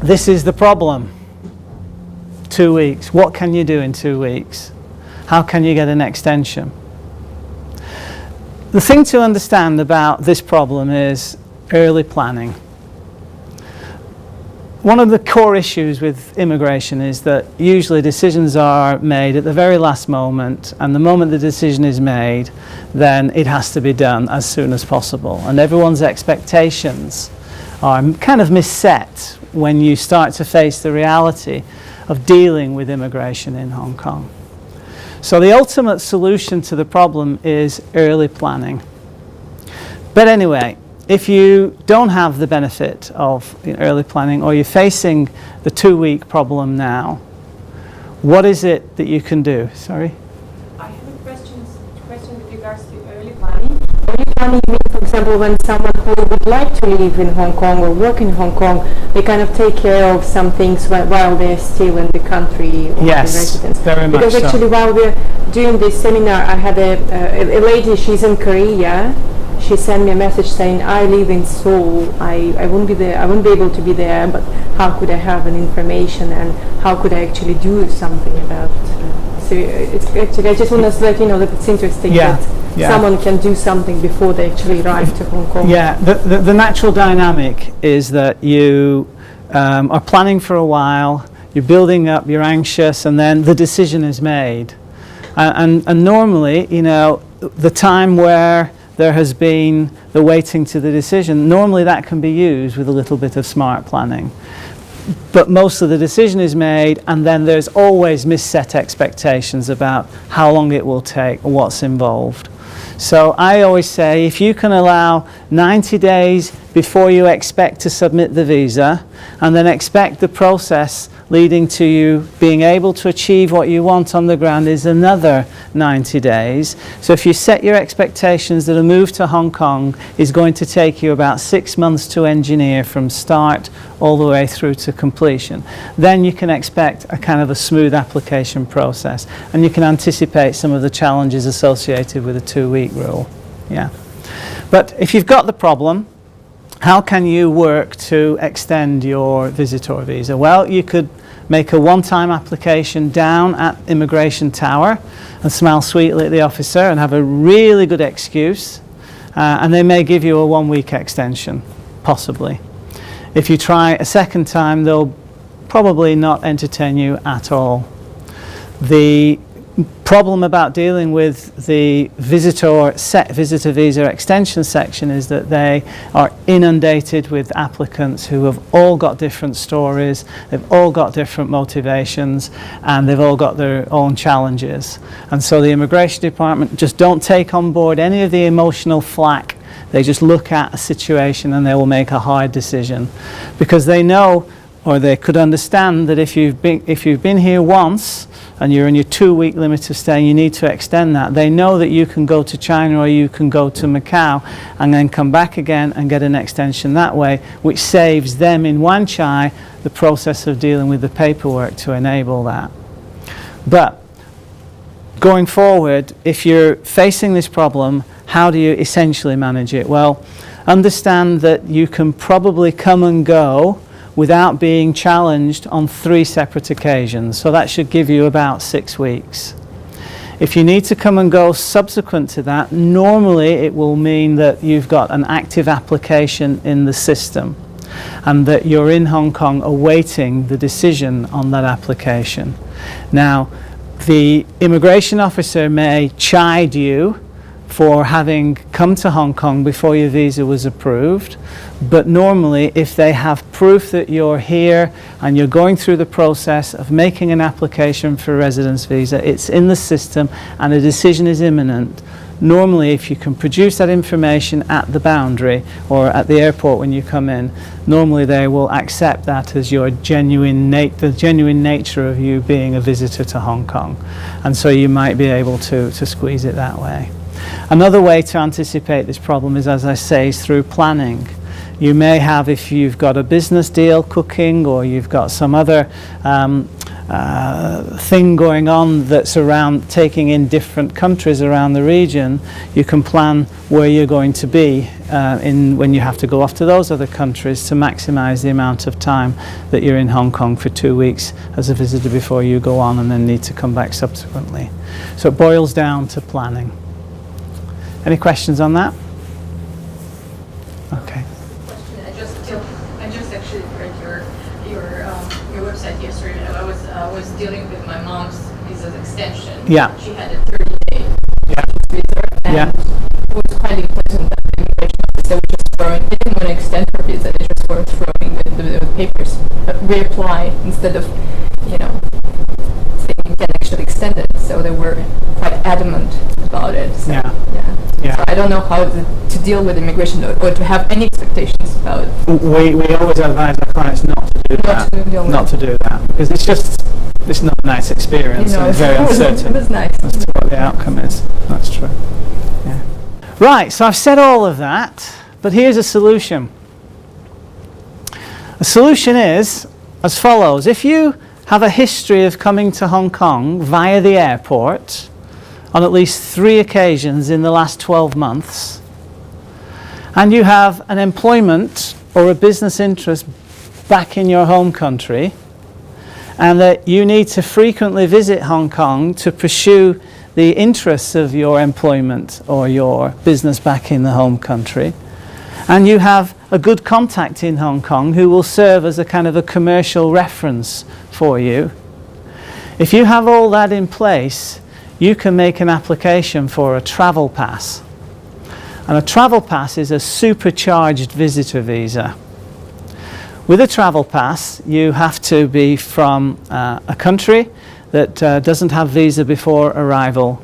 this is the problem. 2 weeks. What can you do in 2 weeks? How can you get an extension? The thing to understand about this problem is early planning. One of the core issues with immigration is that usually decisions are made at the very last moment, and the moment the decision is made, then it has to be done as soon as possible. And everyone's expectations are kind of misset when you start to face the reality of dealing with immigration in Hong Kong. So the ultimate solution to the problem is early planning. But anyway, if you don't have the benefit of early planning, or you're facing the 2-week problem now, what is it that you can do? Sorry? I have a question with regards to early planning. Early planning means, for example, when someone who would like to live in Hong Kong or work in Hong Kong, they kind of take care of some things while they're still in the country or yes, the residence. very much because actually, so. While we're doing this seminar, I had a lady, she's in Korea. She sent me a message saying, I live in Seoul, I won't be there, I won't be able to be there, but how could I have an information and how could I actually do something about it? So it's actually, I just want to let you know that it's interesting that someone can do something before they actually arrive to Hong Kong. Yeah, the natural dynamic is that you are planning for a while, you're building up, you're anxious, and then the decision is made. And normally, you know, the time where there has been the waiting to the decision, normally that can be used with a little bit of smart planning. But most of the decision is made, and then there's always misset expectations about how long it will take or what's involved. So I always say, if you can allow 90 days before you expect to submit the visa, and then expect the process leading to you being able to achieve what you want on the ground is another 90 days. So if you set your expectations that a move to Hong Kong is going to take you about 6 months to engineer from start all the way through to completion, then you can expect a kind of a smooth application process, and you can anticipate some of the challenges associated with a 2-week rule. Yeah. But if you've got the problem, how can you work to extend your visitor visa? Well, you could make a one-time application down at Immigration Tower and smile sweetly at the officer and have a really good excuse, and they may give you a 1-week extension, possibly. If you try a second time, they'll probably not entertain you at all. The problem about dealing with the visitor visa extension section is that they are inundated with applicants who have all got different stories, they've all got different motivations, and they've all got their own challenges. And so the immigration department just don't take on board any of the emotional flack. They just look at a situation and they will make a hard decision, because they know, or they could understand, that if you've been here once and you're in your 2-week limit of stay and you need to extend that, they know that you can go to China or you can go to Macau and then come back again and get an extension that way, which saves them in Wan Chai the process of dealing with the paperwork to enable that. But going forward, if you're facing this problem, how do you essentially manage it? Well, understand that you can probably come and go without being challenged on 3 separate occasions. So that should give you about 6 weeks. If you need to come and go subsequent to that, normally it will mean that you've got an active application in the system and that you're in Hong Kong awaiting the decision on that application. Now, the immigration officer may chide you for having come to Hong Kong before your visa was approved, but normally if they have proof that you're here and you're going through the process of making an application for a residence visa, it's in the system and a decision is imminent. Normally, if you can produce that information at the boundary or at the airport when you come in, normally they will accept that as your the genuine nature of you being a visitor to Hong Kong, and so you might be able to squeeze it that way. Another way to anticipate this problem is, as I say, is through planning. You may have, if you've got a business deal cooking or you've got some other thing going on that's around taking in different countries around the region, you can plan where you're going to be when you have to go off to those other countries to maximize the amount of time that you're in Hong Kong for 2 weeks as a visitor before you go on and then need to come back subsequently. So it boils down to planning. Any questions on that? Okay. I just actually read your website yesterday. I was dealing with my mom's visa extension. Yeah. She had a 30-day visa, and Yeah. it was quite pleasant that the immigration officer was just throwing. They didn't want to extend her visa. They just were throwing the papers, reapply instead of, saying you can actually extend it. So they were quite adamant about it. So, Yeah. yeah. So I don't know how to deal with immigration or to have any expectations about it. We always advise our clients not to do that. Not to do that, because it's not a nice experience and it's very uncertain It was nice. as to what the outcome is. That's true. Yeah. Right, so I've said all of that, but here's a solution. The solution is as follows. If you have a history of coming to Hong Kong via the airport on at least 3 occasions in the last 12 months, and you have an employment or a business interest back in your home country, and that you need to frequently visit Hong Kong to pursue the interests of your employment or your business back in the home country, and you have a good contact in Hong Kong who will serve as a kind of a commercial reference for you. If you have all that in place, you can make an application for a travel pass. And a travel pass is a supercharged visitor visa. With a travel pass, you have to be from a country that doesn't have visa before arrival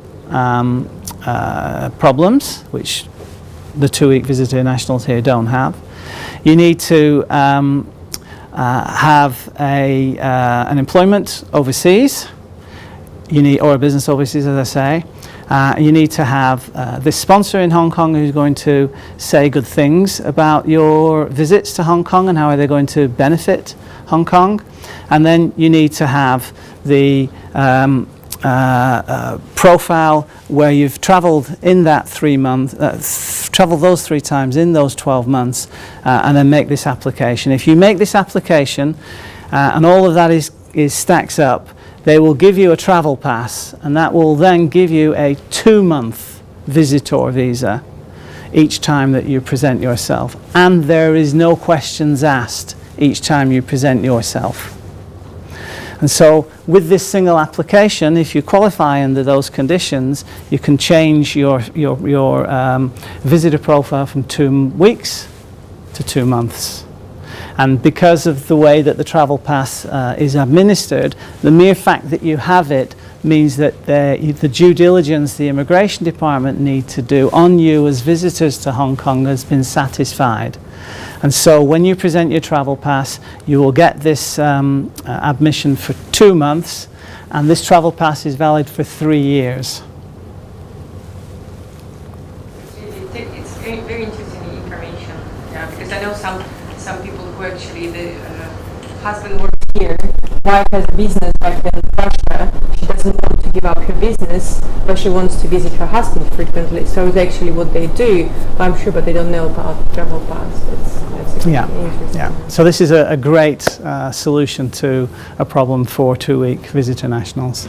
problems, which the 2-week visitor nationals here don't have. You need to have an employment overseas. Or a business overseas, as I say. You need to have this sponsor in Hong Kong who's going to say good things about your visits to Hong Kong and how are they going to benefit Hong Kong. And then you need to have the profile where you've travelled in that 3 months, travelled those 3 times in those 12 months, and then make this application. If you make this application and all of that is stacks up, they will give you a travel pass, and that will then give you a 2-month visitor visa each time that you present yourself. And there is no questions asked each time you present yourself. And so with this single application, if you qualify under those conditions, you can change your visitor profile from 2 weeks to 2 months. And because of the way that the travel pass is administered, the mere fact that you have it means that the due diligence the immigration department need to do on you as visitors to Hong Kong has been satisfied. And so when you present your travel pass, you will get this admission for 2 months, and this travel pass is valid for 3 years. It's very interesting information, because I know some people who actually, the husband works here, wife has a business back in Russia, she doesn't want to give up her business, but she wants to visit her husband frequently, so it's actually what they do, I'm sure, but they don't know about travel pass. That's interesting. Yeah. So this is a great solution to a problem for 2-week visitor nationals.